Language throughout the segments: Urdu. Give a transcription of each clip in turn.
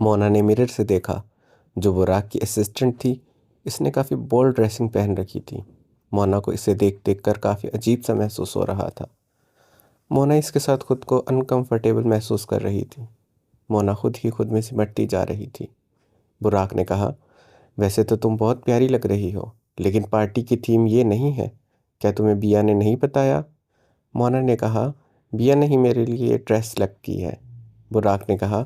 مونا نے مرر سے دیکھا۔ جو براق کی اسسٹنٹ تھی، اس نے کافی بولڈ ڈریسنگ پہن رکھی تھی۔ مونا کو اسے دیکھ دیکھ کر کافی عجیب سا محسوس ہو رہا تھا۔ مونا اس کے ساتھ خود کو انکمفرٹیبل محسوس کر رہی تھی۔ مونا خود ہی خود میں سمٹتی جا رہی تھی۔ براق نے کہا، ویسے تو تم بہت پیاری لگ رہی ہو، لیکن پارٹی کی تھیم یہ نہیں ہے۔ کیا تمہیں بیا نے نہیں بتایا؟ مونا نے کہا، بیا نے ہی میرے لیے یہ ڈریس سلیکٹ کی ہے۔ براق نے کہا،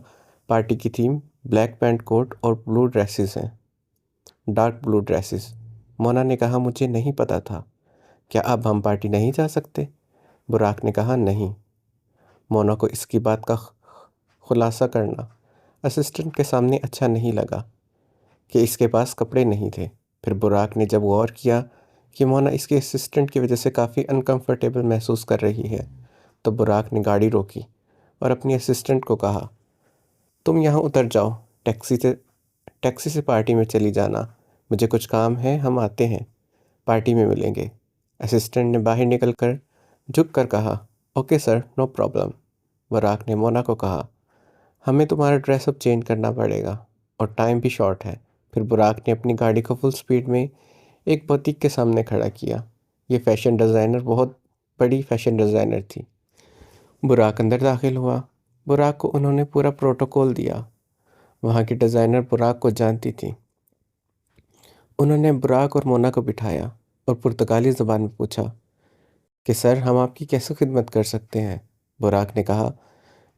پارٹی کی تھیم بلیک پینٹ کوٹ اور بلو ڈریسز ہیں، ڈارک بلو ڈریسز۔ مونا نے کہا، مجھے نہیں پتا تھا۔ کیا اب ہم پارٹی نہیں جا سکتے؟ براق نے کہا، نہیں۔ مونا کو اس کی بات کا خلاصہ کرنا اسسٹنٹ کے سامنے اچھا نہیں لگا کہ اس کے پاس کپڑے نہیں تھے۔ پھر براق نے جب غور کیا کہ مونا اس کے اسسٹنٹ کی وجہ سے کافی انکمفرٹیبل محسوس کر رہی ہے، تو براق نے گاڑی روکی اور اپنی اسسٹنٹ کو کہا، تم یہاں اتر جاؤ، ٹیکسی سے پارٹی میں چلی جانا۔ مجھے کچھ کام ہے، ہم آتے ہیں، پارٹی میں ملیں گے۔ اسسٹنٹ نے باہر نکل کر جھک کر کہا، okay sir, no problem. Buraq نے مونا کو کہا، ہمیں تمہارا ڈریس اب چینج کرنا پڑے گا اور ٹائم بھی شارٹ ہے۔ پھر براق نے اپنی گاڑی کو فل سپیڈ میں ایک بوتیک کے سامنے کھڑا کیا۔ یہ فیشن ڈیزائنر بہت بڑی فیشن ڈیزائنر تھی۔ براق اندر داخل ہوا۔ براق کو انہوں نے پورا پروٹوکول دیا۔ وہاں کی ڈیزائنر براق کو جانتی تھی۔ انہوں نے براق اور مونا کو بٹھایا اور پرتگالی زبان میں پوچھا کہ سر، ہم آپ کی کیسے خدمت کر سکتے ہیں؟ براق نے کہا،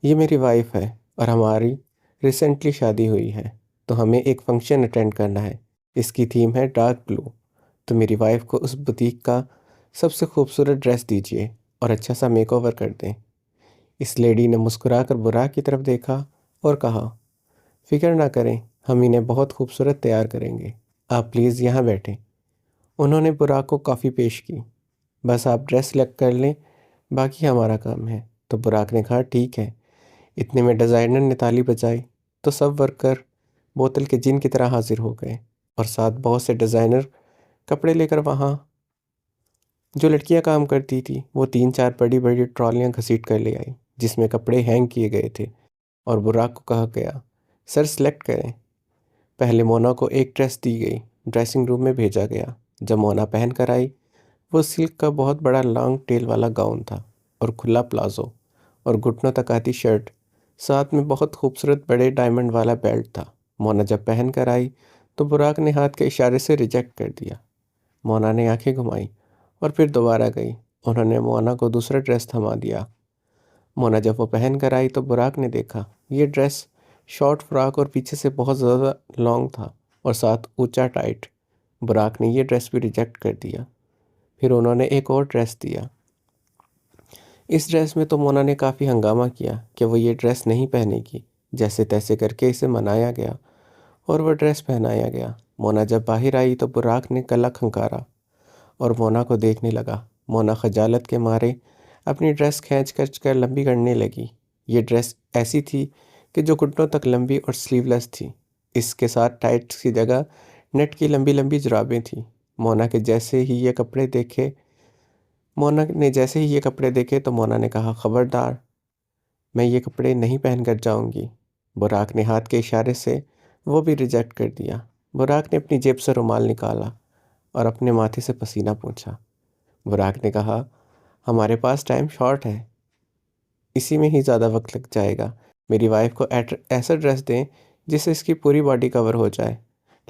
یہ میری وائف ہے اور ہماری ریسنٹلی شادی ہوئی ہے، تو ہمیں ایک فنکشن اٹینڈ کرنا ہے۔ اس کی تھیم ہے ڈارک بلو، تو میری وائف کو اس بوتیک کا سب سے خوبصورت ڈریس دیجیے اور اچھا سا میک اوور کر دیں۔ اس لیڈی نے مسکرا کر براق کی طرف دیکھا اور کہا، فکر نہ کریں، ہم انہیں بہت خوبصورت تیار کریں گے، آپ پلیز یہاں بیٹھیں۔ انہوں نے براق کو کافی پیش کی۔ بس آپ ڈریس سلیکٹ کر لیں، باقی ہمارا کام ہے۔ تو براق نے کہا، ٹھیک ہے۔ اتنے میں ڈیزائنر نے تالی بجائی تو سب ورکر بوتل کے جن کی طرح حاضر ہو گئے اور ساتھ بہت سے ڈیزائنر کپڑے لے کر وہاں جو لڑکیاں کام کرتی تھی وہ 3-4 بڑی بڑی ٹرالیاں گھسیٹ کر لے آئی جس میں کپڑے ہینگ کیے گئے تھے، اور براق کو کہا گیا، سر سلیکٹ کریں۔ پہلے مونا کو ایک ڈریس دی گئی، ڈریسنگ روم میں بھیجا گیا۔ جب مونا پہن کر آئی، وہ سلک کا بہت بڑا لانگ ٹیل والا گاؤن تھا اور کھلا پلازو اور گھٹنوں تک آتی شرٹ، ساتھ میں بہت خوبصورت بڑے ڈائمنڈ والا بیلٹ تھا۔ مونا جب پہن کر آئی تو براق نے ہاتھ کے اشارے سے ریجیکٹ کر دیا۔ مونا نے آنکھیں گھمائیں اور پھر دوبارہ گئی۔ انہوں نے مونا کو دوسرا ڈریس تھما دیا۔ مونا جب وہ پہن کر آئی تو براق نے دیکھا، یہ ڈریس شارٹ فراک اور پیچھے سے بہت زیادہ لانگ تھا اور ساتھ اونچا ٹائٹ۔ براق نے یہ ڈریس بھی ریجیکٹ کر دیا۔ پھر انہوں نے ایک اور ڈریس دیا۔ اس ڈریس میں تو مونا نے کافی ہنگامہ کیا کہ وہ یہ ڈریس نہیں پہنے گی۔ جیسے تیسے کر کے اسے منایا گیا اور وہ ڈریس پہنایا گیا۔ مونا جب باہر آئی تو براق نے گلا کھنکارا اور مونا کو دیکھنے لگا۔ مونا خجالت کے مارے اپنی ڈریس کھینچ کر لمبی کرنے لگی۔ یہ ڈریس ایسی تھی کہ جو گھٹنوں تک لمبی اور سلیو لیس تھی۔ اس کے ساتھ ٹائٹس کی جگہ نیٹ کی لمبی لمبی جرابیں تھیں۔ مونا نے جیسے ہی یہ کپڑے دیکھے تو مونا نے کہا، خبردار، میں یہ کپڑے نہیں پہن کر جاؤں گی۔ براق نے ہاتھ کے اشارے سے وہ بھی ریجیکٹ کر دیا۔ براق نے اپنی جیب سے رومال نکالا اور اپنے ماتھے سے پسینہ پوچھا۔ براق نے کہا، ہمارے پاس ٹائم شارٹ ہے، اسی میں ہی زیادہ وقت لگ جائے گا۔ میری وائف کو ایسا ڈریس دیں جس سے اس کی پوری باڈی کور ہو جائے،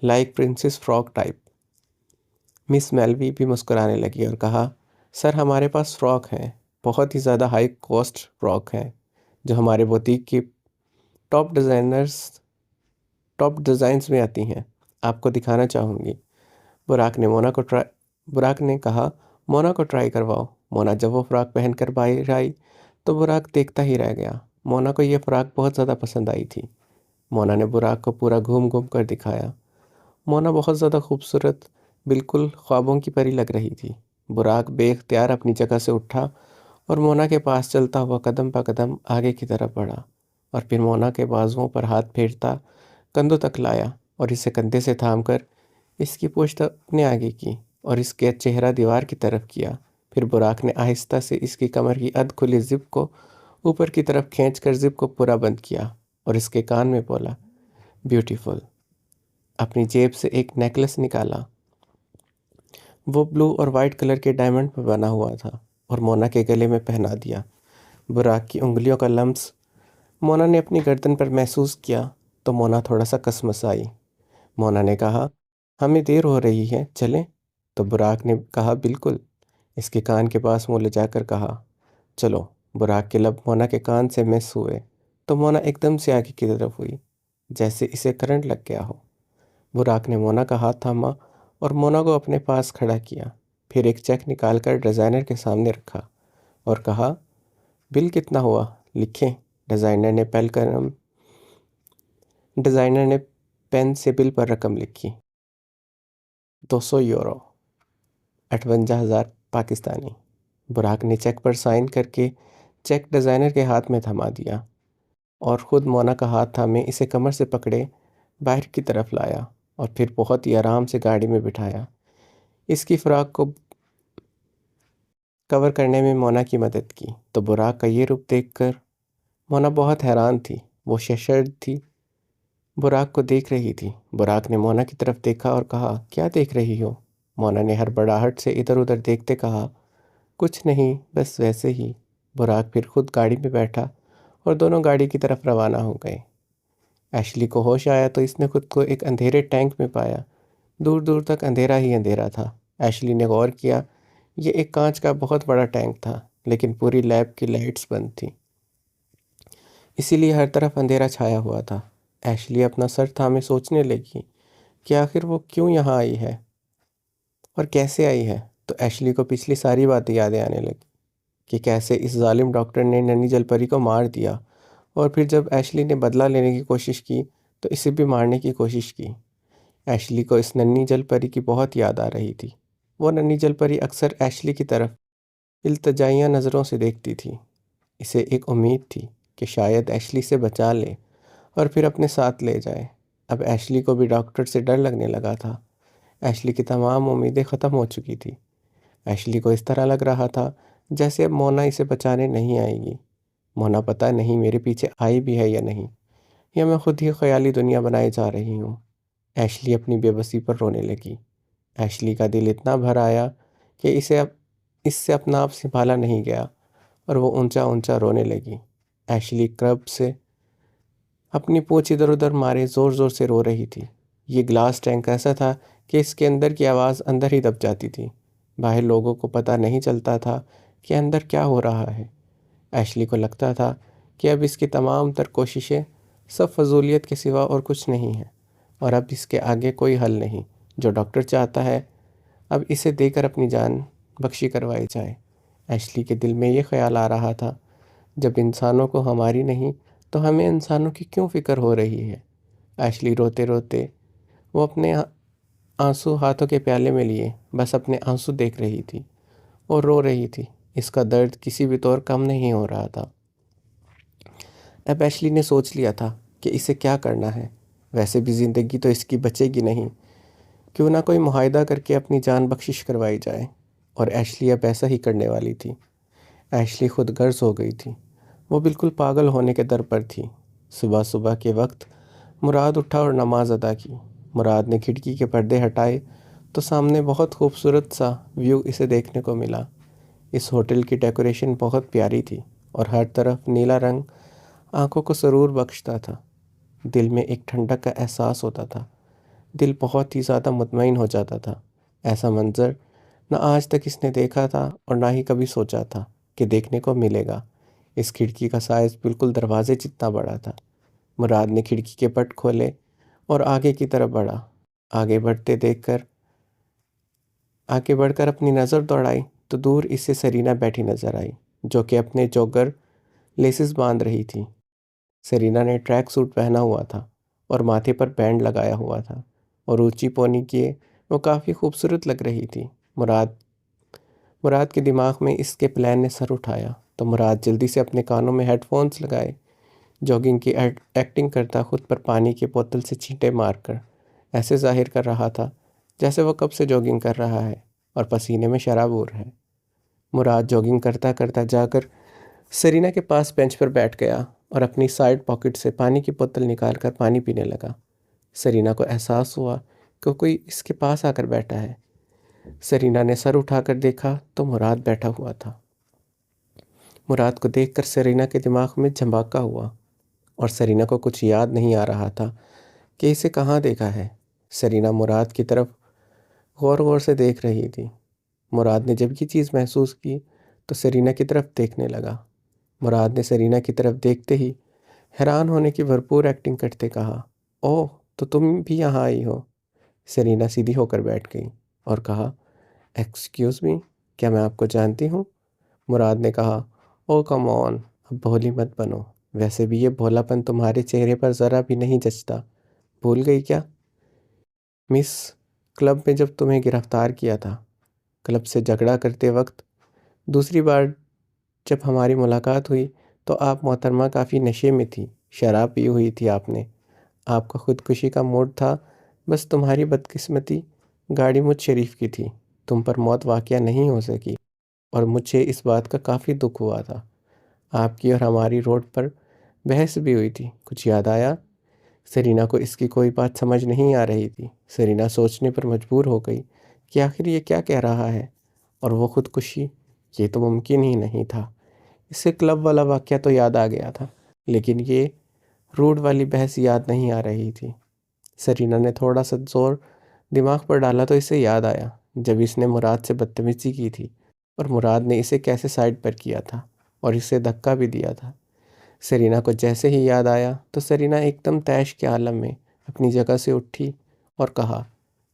لائک پرنسس فراک ٹائپ۔ مس میلوی بھی مسکرانے لگی اور کہا، سر، ہمارے پاس فراک ہیں، بہت ہی زیادہ ہائی کاسٹ فراک ہیں جو ہمارے بوتیک کی ٹاپ ڈیزائنز میں آتی ہیں، آپ کو دکھانا چاہوں گی۔ براق نے کہا، مونا کو ٹرائی کرواؤ۔ مونا جب وہ فراک پہن کر باہر آئی تو براق دیکھتا ہی رہ گیا۔ مونا کو یہ فراک بہت زیادہ پسند آئی تھی۔ مونا نے براق کو پورا گھوم کر دکھایا۔ مونا بہت زیادہ خوبصورت، بالکل خوابوں کی پری لگ رہی تھی۔ براق بے اختیار اپنی جگہ سے اٹھا اور مونا کے پاس چلتا ہوا قدم پہ قدم آگے کی طرف بڑھا، اور پھر مونا کے بازوؤں پر ہاتھ پھیرتا کندھوں تک لایا اور اسے کندھے سے تھام کر اس کی پشت اپنے آگے کی اور اس کے چہرہ دیوار کی طرف کیا۔ پھر براق نے آہستہ سے اس کی کمر کی ادھ کھلی زپ کو اوپر کی طرف کھینچ کر زپ کو پورا بند کیا اور اس کے کان میں بولا، بیوٹیفل۔ اپنی جیب سے ایک نیکلس نکالا۔ وہ بلو اور وائٹ کلر کے ڈائمنڈ پہ بنا ہوا تھا اور مونا کے گلے میں پہنا دیا۔ براق کی انگلیوں کا لمس مونا نے اپنی گردن پر محسوس کیا تو مونا تھوڑا سا کسمسائی۔ مونا نے کہا، ہمیں دیر ہو رہی ہے، چلیں؟ تو براق نے کہا، بالکل۔ اس کے کان کے پاس منہ لے جا کر کہا، چلو۔ براق کے لب مونا کے کان سے مس ہوئے تو مونا ایک دم سے آگے کی طرف ہوئی، جیسے اسے کرنٹ لگ گیا ہو۔ براق نے مونا کا ہاتھ تھاما اور مونا کو اپنے پاس کھڑا کیا، پھر ایک چیک نکال کر ڈیزائنر کے سامنے رکھا اور کہا، بل کتنا ہوا، لکھیں۔ ڈیزائنر نے پین سے بل پر رقم لکھی، 200 یورو، 58,000 پاکستانی۔ براق نے چیک پر سائن کر کے چیک ڈیزائنر کے ہاتھ میں تھما دیا اور خود مونا کا ہاتھ تھامے اسے کمر سے پکڑے باہر کی طرف لایا اور پھر بہت ہی آرام سے گاڑی میں بٹھایا۔ اس کی فراق کو کور کرنے میں مونا کی مدد کی تو براق کا یہ روپ دیکھ کر مونا بہت حیران تھی۔ وہ شرد تھی، براق کو دیکھ رہی تھی۔ براق نے مونا کی طرف دیکھا اور کہا، کیا دیکھ رہی ہو؟ مونا نے ہڑبڑاہٹ سے ادھر ادھر دیکھتے کہا، کچھ نہیں، بس ویسے ہی۔ براق پھر خود گاڑی میں بیٹھا اور دونوں گاڑی کی طرف روانہ ہو گئے۔ ایشلی کو ہوش آیا تو اس نے خود کو ایک اندھیرے ٹینک میں پایا۔ دور دور تک اندھیرا ہی اندھیرا تھا۔ ایشلی نے غور کیا، یہ ایک کانچ کا بہت بڑا ٹینک تھا، لیکن پوری لیب کی لائٹس بند تھیں، اسی لیے ہر طرف اندھیرا چھایا ہوا تھا۔ ایشلی اپنا سر تھامے سوچنے لگی کہ آخر وہ کیوں یہاں آئی ہے اور کیسے آئی ہے۔ تو ایشلی کو پچھلی ساری باتیں یادیں آنے لگی کہ کیسے اس ظالم ڈاکٹر نے ننھی جل پری کو مار دیا، اور پھر جب ایشلی نے بدلہ لینے کی کوشش کی تو اسے بھی مارنے کی کوشش کی۔ ایشلی کو اس ننھی جل پری کی بہت یاد آ رہی تھی۔ وہ ننھی جل پری اکثر ایشلی کی طرف التجائیہ نظروں سے دیکھتی تھی۔ اسے ایک امید تھی کہ شاید ایشلی سے بچا لے اور پھر اپنے ساتھ لے جائے۔ اب ایشلی کو بھی ڈاکٹر سے ڈر لگنے لگا تھا۔ ایشلی کی تمام امیدیں ختم ہو چکی تھی۔ ایشلی کو اس طرح لگ رہا تھا جیسے اب مونا اسے بچانے نہیں آئے گی۔ مونا پتہ نہیں میرے پیچھے آئی بھی ہے یا نہیں، یا میں خود ہی خیالی دنیا بنائے جا رہی ہوں۔ ایشلی اپنی بے بسی پر رونے لگی۔ ایشلی کا دل اتنا بھر آیا کہ اس سے اپنا آپ سنبھالا نہیں گیا اور وہ اونچا اونچا رونے لگی۔ ایشلی کرب سے اپنی پونچھ ادھر ادھر مارے زور زور سے رو رہی تھی۔ یہ گلاس ٹینک ایسا تھا کہ اس کے اندر کی آواز اندر ہی دب جاتی تھی۔ باہر لوگوں کو پتہ نہیں چلتا تھا کہ اندر کیا ہو رہا ہے۔ ایشلی کو لگتا تھا کہ اب اس کی تمام تر کوششیں سب فضولیت کے سوا اور کچھ نہیں ہیں، اور اب اس کے آگے کوئی حل نہیں۔ جو ڈاکٹر چاہتا ہے اب اسے دے کر اپنی جان بخشی کروائی جائے۔ ایشلی کے دل میں یہ خیال آ رہا تھا، جب انسانوں کو ہماری نہیں تو ہمیں انسانوں کی کیوں فکر ہو رہی ہے۔ ایشلی روتے روتے وہ اپنے آنسو ہاتھوں کے پیالے میں لیے بس اپنے آنسو دیکھ رہی تھی اور رو رہی تھی۔ اس کا درد کسی بھی طور کم نہیں ہو رہا تھا۔ اب ایشلی نے سوچ لیا تھا کہ اسے کیا کرنا ہے۔ ویسے بھی زندگی تو اس کی بچے گی نہیں، کیوں نہ کوئی معاہدہ کر کے اپنی جان بخشش کروائی جائے، اور ایشلی اب ایسا ہی کرنے والی تھی۔ ایشلی خود غرض ہو گئی تھی، وہ بالکل پاگل ہونے کے در پر تھی۔ صبح صبح کے وقت مراد اٹھا اور نماز ادا کی۔ مراد نے کھڑکی کے پردے ہٹائے تو سامنے بہت خوبصورت سا ویو اسے دیکھنے کو ملا۔ اس ہوٹل کی ڈیکوریشن بہت پیاری تھی اور ہر طرف نیلا رنگ آنکھوں کو سرور بخشتا تھا۔ دل میں ایک ٹھنڈک کا احساس ہوتا تھا، دل بہت ہی زیادہ مطمئن ہو جاتا تھا۔ ایسا منظر نہ آج تک اس نے دیکھا تھا اور نہ ہی کبھی سوچا تھا کہ دیکھنے کو ملے گا۔ اس کھڑکی کا سائز بالکل دروازے جتنا بڑا تھا۔ مراد نے کھڑکی کے پٹ کھولے اور آگے کی طرف بڑھا۔ آگے بڑھ کر اپنی نظر دوڑائی تو دور اس سے سرینا بیٹھی نظر آئی، جو کہ اپنے جوگر لیسز باندھ رہی تھی۔ سرینا نے ٹریک سوٹ پہنا ہوا تھا اور ماتھے پر بینڈ لگایا ہوا تھا اور اونچی پونی کیے وہ کافی خوبصورت لگ رہی تھی۔ مراد کے دماغ میں اس کے پلان نے سر اٹھایا تو مراد جلدی سے اپنے کانوں میں ہیڈ فونز لگائے۔ جوگنگ کی ایکٹنگ کرتا خود پر پانی کی بوتل سے چھینٹے مار کر ایسے ظاہر کر رہا تھا جیسے وہ کب سے جوگنگ کر رہا ہے اور پسینے میں شرابور ہے۔ مراد جوگنگ کرتا کرتا جا کر سرینا کے پاس بینچ پر بیٹھ گیا اور اپنی سائیڈ پاکٹ سے پانی کی بوتل نکال کر پانی پینے لگا۔ سرینا کو احساس ہوا کہ کوئی اس کے پاس آ کر بیٹھا ہے۔ سرینا نے سر اٹھا کر دیکھا تو مراد بیٹھا ہوا تھا۔ مراد کو دیکھ کر سرینا کے دماغ میں جھماکا ہوا اور سرینا کو کچھ یاد نہیں آ رہا تھا کہ اسے کہاں دیکھا ہے۔ سرینا مراد کی طرف غور غور سے دیکھ رہی تھی۔ مراد نے جب یہ چیز محسوس کی تو سرینا کی طرف دیکھنے لگا۔ مراد نے سرینا کی طرف دیکھتے ہی حیران ہونے کی بھرپور ایکٹنگ کرتے کہا، اوہ تو تم بھی یہاں آئی ہو۔ سرینا سیدھی ہو کر بیٹھ گئی اور کہا، ایکسکیوز می، کیا میں آپ کو جانتی ہوں؟ مراد نے کہا، او کم آن، اب بھولی مت بنو، ویسے بھی یہ بھولا پن تمہارے چہرے پر ذرا بھی نہیں جچتا، بھول گئی کیا؟ مس، کلب میں جب تمہیں گرفتار کیا تھا، کلب سے جھگڑا کرتے وقت، دوسری بار جب ہماری ملاقات ہوئی تو آپ محترمہ کافی نشے میں تھی، شراب پی ہوئی تھی آپ نے، آپ کا خودکشی کا موڈ تھا، بس تمہاری بدقسمتی گاڑی مجھ شریف کی تھی، تم پر موت واقعہ نہیں ہو سکی اور مجھے اس بات کا کافی دکھ ہوا تھا۔ آپ کی اور ہماری روڈ پر بحث بھی ہوئی تھی، کچھ یاد آیا؟ سرینا کو اس کی کوئی بات سمجھ نہیں آ رہی تھی۔ سرینا سوچنے پر مجبور ہو گئی کہ آخر یہ کیا کہہ رہا ہے، اور وہ خودکشی، یہ تو ممکن ہی نہیں تھا۔ اسے کلب والا واقعہ تو یاد آ گیا تھا، لیکن یہ روڈ والی بحث یاد نہیں آ رہی تھی۔ سرینا نے تھوڑا سا زور دماغ پر ڈالا تو اسے یاد آیا جب اس نے مراد سے بدتمیزی کی تھی اور مراد نے اسے کیسے سائڈ پر کیا تھا اور اسے دھکا بھی دیا تھا۔ سرینا کو جیسے ہی یاد آیا تو سرینا ایک دم طیش کے عالم میں اپنی جگہ سے اٹھی اور کہا،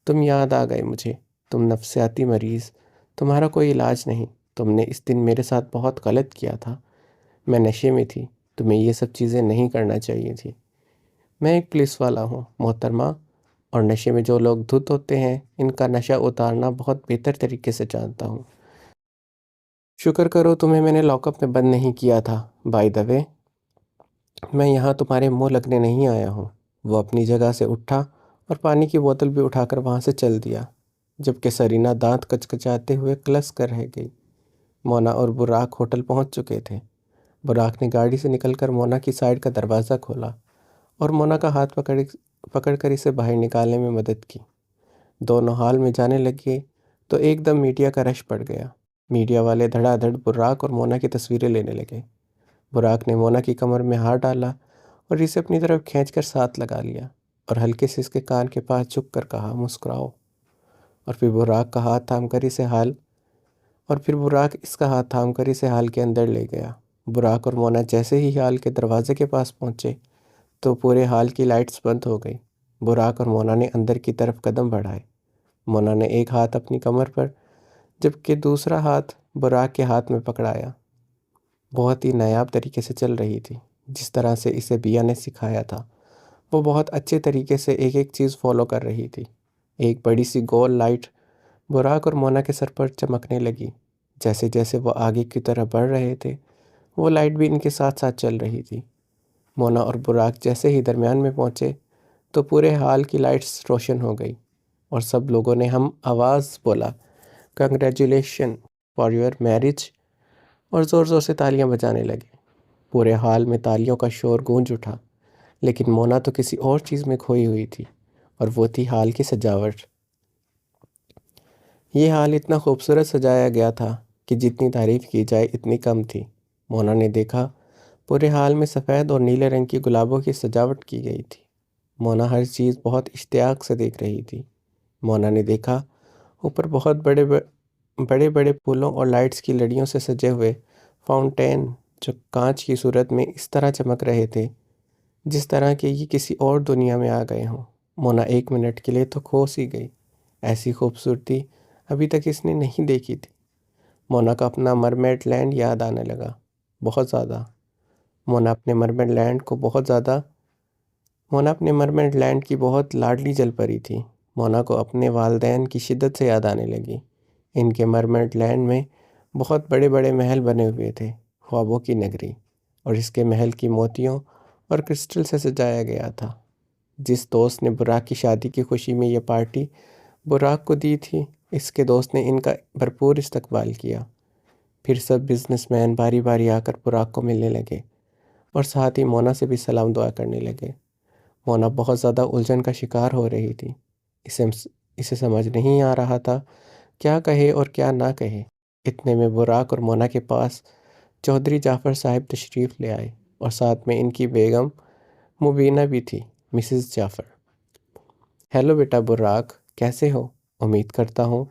تم یاد آ گئے مجھے، تم نفسیاتی مریض، تمہارا کوئی علاج نہیں، تم نے اس دن میرے ساتھ بہت غلط کیا تھا، میں نشے میں تھی، تمہیں یہ سب چیزیں نہیں کرنا چاہیے تھی۔ میں ایک پولیس والا ہوں محترمہ، اور نشے میں جو لوگ دھت ہوتے ہیں ان کا نشہ اتارنا بہت بہتر طریقے سے جانتا ہوں۔ شکر کرو تمہیں میں نے لاک اپ میں بند نہیں کیا تھا، بائی دا وے میں یہاں تمہارے منہ لگنے نہیں آیا ہوں۔ وہ اپنی جگہ سے اٹھا اور پانی کی بوتل بھی اٹھا کر وہاں سے چل دیا، جبکہ سرینا دانت کچکچاتے ہوئے کلس کر رہ گئی۔ مونا اور براق ہوٹل پہنچ چکے تھے۔ براق نے گاڑی سے نکل کر مونا کی سائڈ کا دروازہ کھولا اور مونا کا ہاتھ پکڑ کر اسے باہر نکالنے میں مدد کی۔ دونوں ہال میں جانے لگے تو ایک دم میڈیا کا رش پڑ گیا۔ میڈیا والے دھڑا دھڑ براق اور مونا کی تصویریں لینے لگے۔ براق نے مونا کی کمر میں ہاتھ ڈالا اور اسے اپنی طرف کھینچ کر ساتھ لگا لیا اور ہلکے سے اس کے کان کے پاس جھک کر کہا، مسکراؤ، اور پھر براق کا ہاتھ تھام کر اسے ہال کے اندر لے گیا۔ براق اور مونا جیسے ہی ہال کے دروازے کے پاس پہنچے تو پورے ہال کی لائٹس بند ہو گئی۔ براق اور مونا نے اندر کی طرف قدم بڑھائے۔ مونا نے ایک ہاتھ اپنی کمر پر جبکہ دوسرا ہاتھ براق کے ہاتھ میں پکڑایا۔ بہت ہی نایاب طریقے سے چل رہی تھی، جس طرح سے اسے بیا نے سکھایا تھا۔ وہ بہت اچھے طریقے سے ایک ایک چیز فالو کر رہی تھی۔ ایک بڑی سی گول لائٹ براق اور مونا کے سر پر چمکنے لگی۔ جیسے جیسے وہ آگے کی طرف بڑھ رہے تھے، وہ لائٹ بھی ان کے ساتھ ساتھ چل رہی تھی۔ مونا اور براق جیسے ہی درمیان میں پہنچے تو پورے ہال کی لائٹس روشن ہو گئی اور سب لوگوں نے ہم آواز بولا، کنگریچولیشن فار یور میرج، اور زور زور سے تالیاں بجانے لگے۔ پورے ہال میں تالیوں کا شور گونج اٹھا، لیکن مونا تو کسی اور چیز میں کھوئی ہوئی تھی، اور وہ تھی ہال کی سجاوٹ۔ یہ ہال اتنا خوبصورت سجایا گیا تھا کہ جتنی تعریف کی جائے اتنی کم تھی۔ مونا نے دیکھا پورے ہال میں سفید اور نیلے رنگ کی گلابوں کی سجاوٹ کی گئی تھی۔ مونا ہر چیز بہت اشتیاق سے دیکھ رہی تھی۔ مونا نے دیکھا اوپر بہت بڑے بڑے پھولوں اور لائٹس کی لڑیوں سے سجے ہوئے فاؤنٹین، جو کانچ کی صورت میں اس طرح چمک رہے تھے جس طرح کہ یہ کسی اور دنیا میں آ گئے ہوں۔ مونا ایک منٹ کے لیے تو کھو سی گئی، ایسی خوبصورتی ابھی تک اس نے نہیں دیکھی تھی۔ مونا کا اپنا مرمیڈ لینڈ یاد آنے لگا، بہت زیادہ۔ مونا اپنے مرمیڈ لینڈ کی بہت لاڈلی جل پری تھی۔ مونا کو اپنے والدین کی شدت سے یاد آنے لگی۔ ان کے مرمیڈ لینڈ میں بہت بڑے بڑے محل بنے ہوئے تھے، خوابوں کی نگری، اور اس کے محل کی موتیوں اور کرسٹل سے سجایا گیا تھا۔ جس دوست نے براق کی شادی کی خوشی میں یہ پارٹی براق کو دی تھی، اس کے دوست نے ان کا بھرپور استقبال کیا۔ پھر سب بزنس مین باری باری آ کر براق کو ملنے لگے اور ساتھ ہی مونا سے بھی سلام دعا کرنے لگے۔ مونا بہت زیادہ الجھن کا شکار ہو رہی تھی۔ اسے اسے سمجھ نہیں آ رہا تھا کیا کہے اور کیا نہ کہے۔ اتنے میں براق اور مونا کے پاس چودھری جعفر صاحب تشریف لے آئے اور ساتھ میں ان کی بیگم مبینہ بھی تھی، مسز جعفر۔ ہیلو بیٹا براق، کیسے ہو؟ امید کرتا ہوں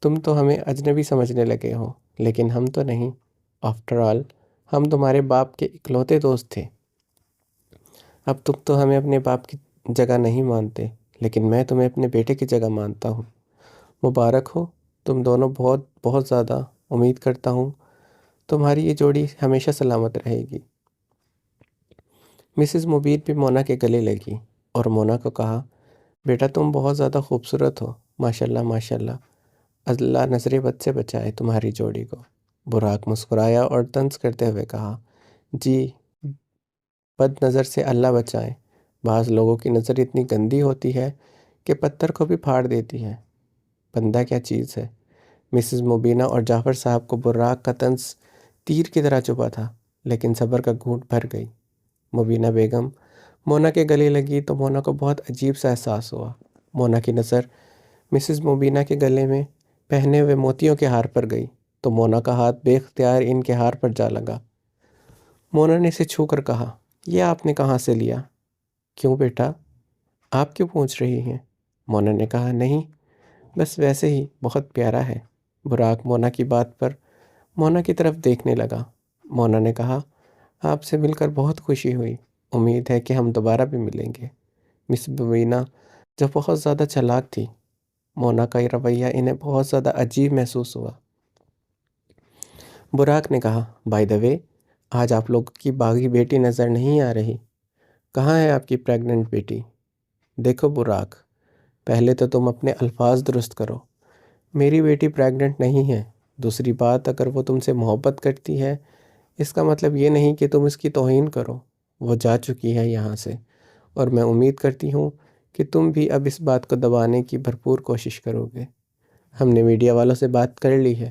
تم تو ہمیں اجنبی سمجھنے لگے ہو، لیکن ہم تو نہیں۔ آفٹر آل ہم تمہارے باپ کے اکلوتے دوست تھے۔ اب تم تو ہمیں اپنے باپ کی جگہ نہیں مانتے، لیکن میں تمہیں اپنے بیٹے کی جگہ مانتا ہوں۔ مبارک ہو تم دونوں، بہت بہت زیادہ۔ امید کرتا ہوں تمہاری یہ جوڑی ہمیشہ سلامت رہے گی۔ مسز مبین بھی مونا کے گلے لگی اور مونا کو کہا، بیٹا تم بہت زیادہ خوبصورت ہو، ماشاءاللہ ماشاءاللہ، اللہ نظر بد سے بچائے تمہاری جوڑی کو۔ براق مسکرایا اور طنز کرتے ہوئے کہا، جی بد نظر سے اللہ بچائے۔ بعض لوگوں کی نظر اتنی گندی ہوتی ہے کہ پتھر کو بھی پھاڑ دیتی ہے۔ بندہ کیا چیز ہے۔ مسز مبینہ اور جعفر صاحب کو براق کا طنز تیر کی طرح چبھا تھا، لیکن صبر کا گھونٹ بھر گئی۔ مبینہ بیگم مونا کے گلے لگی تو مونا کو بہت عجیب سا احساس ہوا۔ مونا کی نظر مسز مبینہ کے گلے میں پہنے ہوئے موتیوں کے ہار پر گئی تو مونا کا ہاتھ بے اختیار ان کے ہار پر جا لگا۔ مونا نے اسے چھو کر کہا، یہ آپ نے کہاں سے لیا؟ کیوں بیٹا، آپ کیوں پوچھ رہی ہیں؟ مونا نے کہا، نہیں بس ویسے ہی، بہت پیارا ہے۔ براق مونا کی بات پر مونا کی طرف دیکھنے لگا۔ مونا نے کہا، آپ سے مل کر بہت خوشی ہوئی، امید ہے کہ ہم دوبارہ بھی ملیں گے۔ مس مبینہ جو بہت زیادہ چالاک تھی، مونا کا یہ رویہ انہیں بہت زیادہ عجیب محسوس ہوا۔ براق نے کہا، بائی دا وے، آج آپ لوگ کی باغی بیٹی نظر نہیں آ رہی، کہاں ہے آپ کی پریگننٹ بیٹی؟ دیکھو براق، پہلے تو تم اپنے الفاظ درست کرو۔ میری بیٹی پریگننٹ نہیں ہے۔ دوسری بات، اگر وہ تم سے محبت کرتی ہے، اس کا مطلب یہ نہیں کہ تم اس کی توہین کرو۔ وہ جا چکی ہے یہاں سے، اور میں امید کرتی ہوں کہ تم بھی اب اس بات کو دبانے کی بھرپور کوشش کرو گے۔ ہم نے میڈیا والوں سے بات کر لی ہے،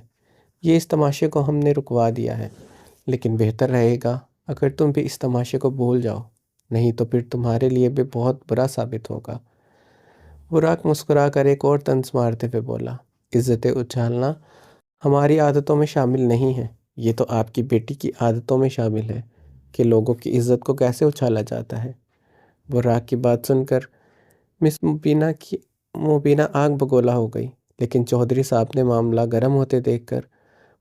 یہ اس تماشے کو ہم نے رکوا دیا ہے، لیکن بہتر رہے گا اگر تم بھی اس تماشے کو بھول جاؤ، نہیں تو پھر تمہارے لیے بھی بہت برا ثابت ہوگا۔ براق مسکرا کر ایک اور طنز مارتے ہوئے بولا، عزتیں اچھالنا ہماری عادتوں میں شامل نہیں ہے، یہ تو آپ کی بیٹی کی عادتوں میں شامل ہے کہ لوگوں کی عزت کو کیسے اچھالا جاتا ہے۔ براق کی بات سن کر مس مبینہ آگ بگولا ہو گئی، لیکن چودھری صاحب نے معاملہ گرم ہوتے دیکھ کر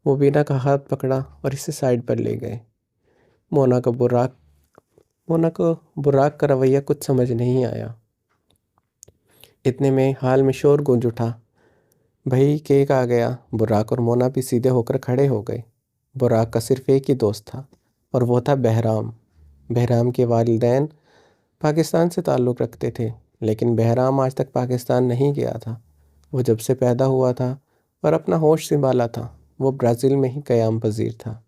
مبینہ کا ہاتھ پکڑا اور اسے سائڈ پر لے گئے۔ مونا کو براق کا رویہ کچھ سمجھ نہیں آیا۔ اتنے میں ہال میں شور گونج اٹھا، بھئی کیک آ گیا۔ براق اور مونا بھی سیدھے ہو کر کھڑے ہو گئے۔ براق کا صرف ایک ہی دوست تھا اور وہ تھا بہرام۔ بہرام کے والدین پاکستان سے تعلق رکھتے تھے، لیکن بہرام آج تک پاکستان نہیں گیا تھا۔ وہ جب سے پیدا ہوا تھا اور اپنا ہوش سنبھالا تھا، وہ برازیل میں ہی قیام پذیر تھا۔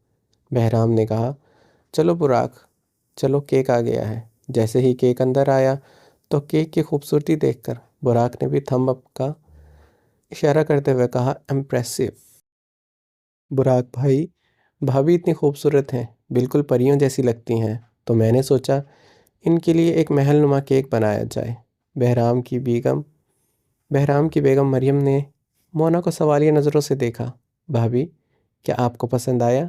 بہرام نے کہا، چلو براق، چلو کیک آ گیا ہے۔ جیسے ہی کیک اندر آیا تو کیک کی خوبصورتی دیکھ کر براق نے بھی تھم اپ کا اشارہ کرتے ہوئے کہا، امپریسو۔ براق بھائی، بھابھی اتنی خوبصورت ہیں، بالکل پریوں جیسی لگتی ہیں، تو میں نے سوچا ان کے لیے ایک محل نما کیک بنایا جائے۔ بہرام کی بیگم مریم نے مونا کو سوالیہ نظروں سے دیکھا، بھابھی کیا آپ کو پسند آیا؟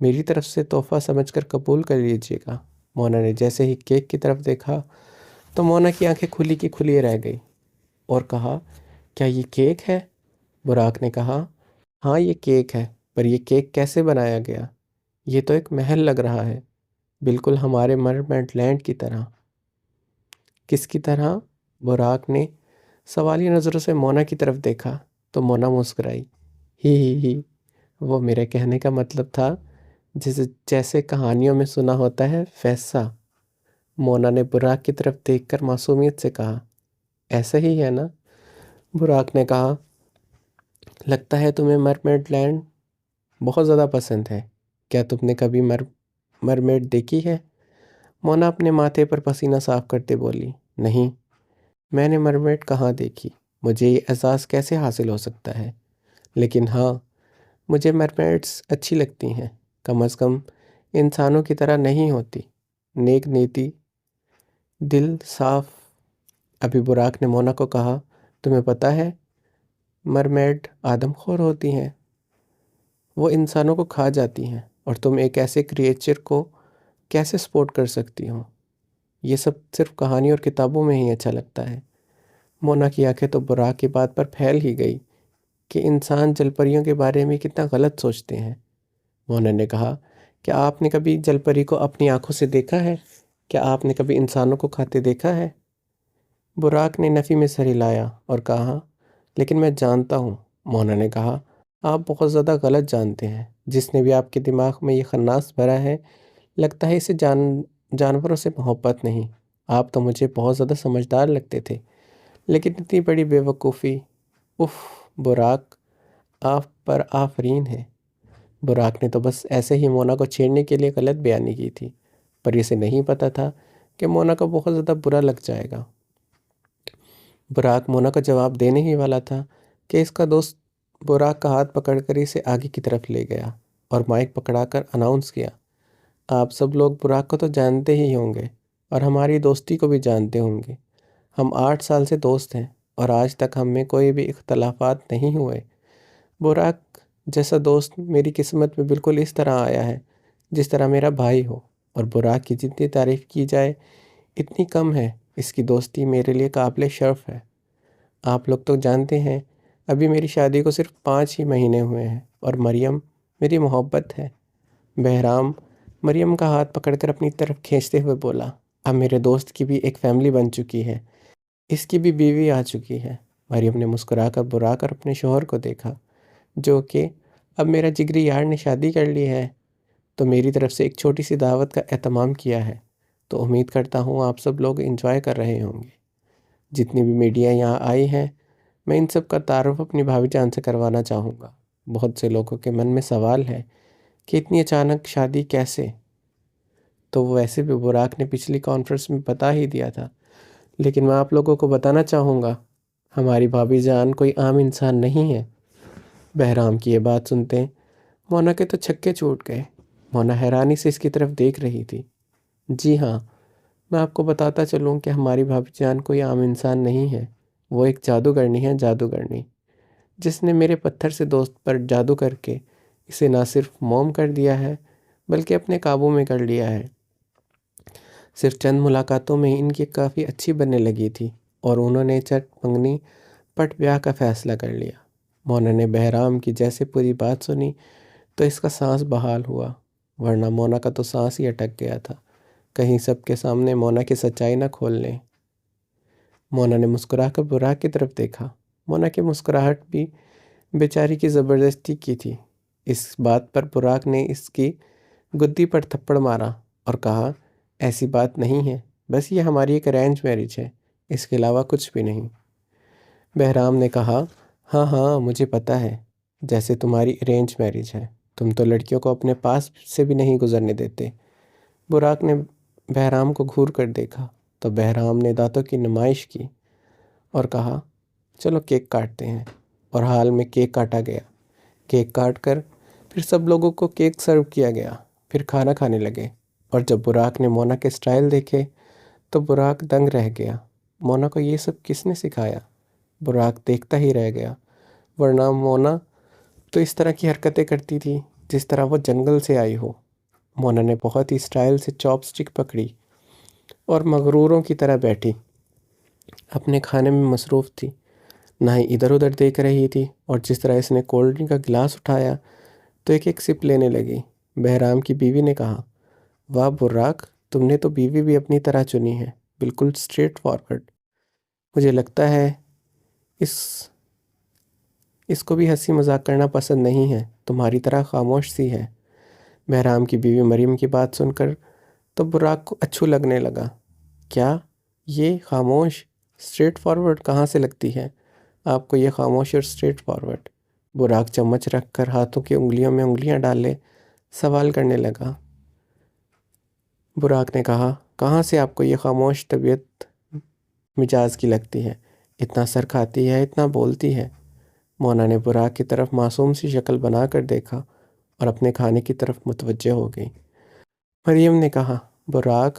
میری طرف سے تحفہ سمجھ کر قبول کر لیجیے گا۔ مونا نے جیسے ہی کیک کی طرف دیکھا تو مونا کی آنکھیں کھلی کی کھلی رہ گئی اور کہا، کیا یہ کیک ہے؟ براق نے کہا، ہاں یہ کیک ہے، پر یہ کیک کیسے بنایا گیا؟ یہ تو ایک محل لگ رہا ہے، بالکل ہمارے مرمڈ لینڈ کی طرح۔ کس کی طرح؟ براق نے سوالیہ نظروں سے مونا کی طرف دیکھا تو مونا مسکرائی، ہی وہ میرے کہنے کا مطلب تھا جیسے کہانیوں میں سنا ہوتا ہے ویسا۔ مونا نے براق کی طرف دیکھ کر معصومیت سے کہا، ایسا ہی ہے نا؟ براق نے کہا، لگتا ہے تمہیں مرمیڈ لینڈ بہت زیادہ پسند ہے، کیا تم نے کبھی مرمیڈ دیکھی ہے؟ مونا اپنے ماتھے پر پسینہ صاف کرتے بولی، نہیں، میں نے مرمیڈ کہاں دیکھی، مجھے یہ احساس کیسے حاصل ہو سکتا ہے؟ لیکن ہاں، مجھے مرمیڈس اچھی لگتی ہیں، کم از کم انسانوں کی طرح نہیں ہوتی، نیک نیتی دل صاف۔ ابھی براق نے مونا کو کہا، تمہیں پتہ ہے مرمیڈ آدم خور ہوتی ہیں، وہ انسانوں کو کھا جاتی ہیں، اور تم ایک ایسے کریچر کو کیسے سپورٹ کر سکتی ہو؟ یہ سب صرف کہانی اور کتابوں میں ہی اچھا لگتا ہے۔ مونا کی آنکھیں تو براق کی بات پر پھیل ہی گئی کہ انسان جل پریوں کے بارے میں کتنا غلط سوچتے ہیں۔ مونا نے کہا، کیا آپ نے کبھی جل پری کو اپنی آنکھوں سے دیکھا ہے؟ کیا آپ نے کبھی انسانوں کو کھاتے دیکھا ہے؟ براق نے نفی میں سر ہلایا اور کہا، لیکن میں جانتا ہوں۔ مونا نے کہا، آپ بہت زیادہ غلط جانتے ہیں۔ جس نے بھی آپ کے دماغ میں یہ خناس بھرا ہے، لگتا ہے اسے جانوروں سے محبت نہیں۔ آپ تو مجھے بہت زیادہ سمجھدار لگتے تھے، لیکن اتنی بڑی بے وقوفی! اف براق، آپ پر آفرین ہے۔ براق نے تو بس ایسے ہی مونا کو چھیڑنے کے لیے غلط بیانی کی تھی، پر اسے نہیں پتہ تھا کہ مونا کو بہت زیادہ برا لگ جائے گا۔ براق مونا کا جواب دینے ہی والا تھا کہ اس کا دوست براق کا ہاتھ پکڑ کر اسے آگے کی طرف لے گیا اور مائک پکڑا کر اناؤنس کیا، آپ سب لوگ براق کو تو جانتے ہی ہوں گے اور ہماری دوستی کو بھی جانتے ہوں گے۔ ہم 8 سال سے دوست ہیں اور آج تک ہم میں کوئی بھی اختلافات نہیں ہوئے۔ براق جیسا دوست میری قسمت میں بالکل اس طرح آیا ہے جس طرح میرا بھائی ہو، اور براق کی جتنی تعریف کی جائے اتنی کم ہے۔ اس کی دوستی میرے لیے قابل شرف ہے۔ آپ لوگ تو جانتے ہیں ابھی میری شادی کو صرف 5 ہی مہینے ہوئے ہیں، اور مریم میری محبت ہے۔ بہرام مریم کا ہاتھ پکڑ کر اپنی طرف کھینچتے ہوئے بولا، اب میرے دوست کی بھی ایک فیملی بن چکی ہے، اس کی بھی بیوی آ چکی ہے۔ مریم نے مسکرا کر براق اور اپنے شوہر کو دیکھا، جو کہ اب میرا جگری یار نے شادی کر لی ہے تو میری طرف سے ایک چھوٹی سی دعوت کا اہتمام کیا ہے، تو امید کرتا ہوں آپ سب لوگ انجوائے کر رہے ہوں گے۔ جتنی بھی میڈیا یہاں آئی ہے، میں ان سب کا تعارف اپنی بھابھی جان سے کروانا چاہوں گا۔ بہت سے لوگوں کے من میں سوال ہے کہ اتنی اچانک شادی کیسے؟ تو ویسے بھی براق نے پچھلی کانفرنس میں بتا ہی دیا تھا، لیکن میں آپ لوگوں کو بتانا چاہوں گا، ہماری بھابھی جان کوئی عام انسان نہیں ہے۔ بہرام کی یہ بات سنتے مونا کے تو چھکے چھوٹ گئے۔ مونا حیرانی سے اس کی طرف دیکھ رہی تھی۔ جی ہاں، میں آپ کو بتاتا چلوں کہ ہماری بھابھی جان کوئی عام انسان نہیں ہے، وہ ایک جادوگرنی ہے، جادوگرنی، جس نے میرے پتھر سے دوست پر جادو کر کے اسے نہ صرف موم کر دیا ہے بلکہ اپنے قابو میں کر لیا ہے۔ صرف چند ملاقاتوں میں ان کی کافی اچھی بننے لگی تھی اور انہوں نے چٹ منگنی پٹ بیاہ کا فیصلہ کر لیا۔ مونا نے بہرام کی جیسے پوری بات سنی تو اس کا سانس بحال ہوا، ورنہ مونا کا تو سانس ہی اٹک گیا تھا، کہیں سب کے سامنے مونا کی سچائی نہ کھول لیں۔ مونا نے مسکرا کر براق کی طرف دیکھا۔ مونا کی مسکراہٹ بھی بیچاری کی زبردستی کی تھی۔ اس بات پر براق نے اس کی گدی پر تھپڑ مارا اور کہا، ایسی بات نہیں ہے، بس یہ ہماری ایک ارینج میرج ہے، اس کے علاوہ کچھ بھی نہیں۔ بہرام نے کہا، ہاں ہاں مجھے پتہ ہے، جیسے تمہاری ارینج میرج ہے، تم تو لڑکیوں کو اپنے پاس سے بھی نہیں گزرنے دیتے۔ براق نے بہرام کو گھور کر دیکھا تو بہرام نے دانتوں کی نمائش کی اور کہا، چلو کیک کاٹتے ہیں، اور حال میں کیک کاٹا گیا۔ کیک کاٹ کر پھر سب لوگوں کو کیک سرو کیا گیا، پھر کھانا کھانے لگے، اور جب براق نے مونا کے سٹائل دیکھے تو براق دنگ رہ گیا۔ مونا کو یہ سب کس نے سکھایا؟ براق دیکھتا ہی رہ گیا، ورنہ مونا تو اس طرح کی حرکتیں کرتی تھی جس طرح وہ جنگل سے آئی ہو۔ مونا نے بہت ہی سٹائل سے چاپ سٹک پکڑی اور مغروروں کی طرح بیٹھی اپنے کھانے میں مصروف تھی، نہ ہی ادھر ادھر دیکھ رہی تھی، اور جس طرح اس نے کولڈ ڈرنک کا گلاس اٹھایا تو ایک ایک سپ لینے لگی۔ بہرام کی بیوی نے کہا، واہ براق، تم نے تو بیوی بھی اپنی طرح چنی ہے، بالکل سٹریٹ فارورڈ۔ مجھے لگتا ہے اس کو بھی ہنسی مذاق کرنا پسند نہیں ہے، تمہاری طرح خاموش سی ہے۔ بہرام کی بیوی مریم کی بات سن کر تو براق کو اچھو لگنے لگا۔ کیا یہ خاموش سٹریٹ فارورڈ کہاں سے لگتی ہے آپ کو، یہ خاموش اور سٹریٹ فارورڈ؟ براق چمچ رکھ کر ہاتھوں کی انگلیوں میں انگلیاں ڈالے سوال کرنے لگا۔ براق نے کہا، کہاں سے آپ کو یہ خاموش طبیعت مزاج کی لگتی ہے، اتنا سر کھاتی ہے، اتنا بولتی ہے؟ مونا نے براق کی طرف معصوم سی شکل بنا کر دیکھا اور اپنے کھانے کی طرف متوجہ ہو گئی۔ مریم نے کہا، براق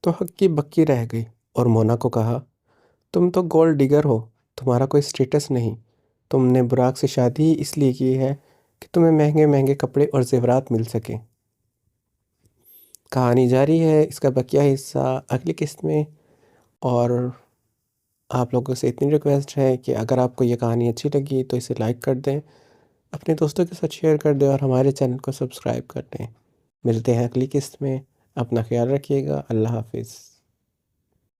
تو ہکی بکی رہ گئی اور مونا کو کہا، تم تو گولڈ ڈگر ہو، تمہارا کوئی اسٹیٹس نہیں، تم نے براق سے شادی ہی اس لیے کی ہے کہ تمہیں مہنگے مہنگے کپڑے اور زیورات مل سکیں۔ کہانی جاری ہے، اس کا بقیہ حصہ اگلی قسط میں۔ اور آپ لوگوں سے اتنی ریکویسٹ ہے کہ اگر آپ کو یہ کہانی اچھی لگی تو اسے لائک کر دیں، اپنے دوستوں کے ساتھ شیئر کر دیں اور ہمارے چینل کو سبسکرائب کر دیں۔ ملتے ہیں اگلی قسط میں، اپنا خیال رکھیے گا، اللہ حافظ۔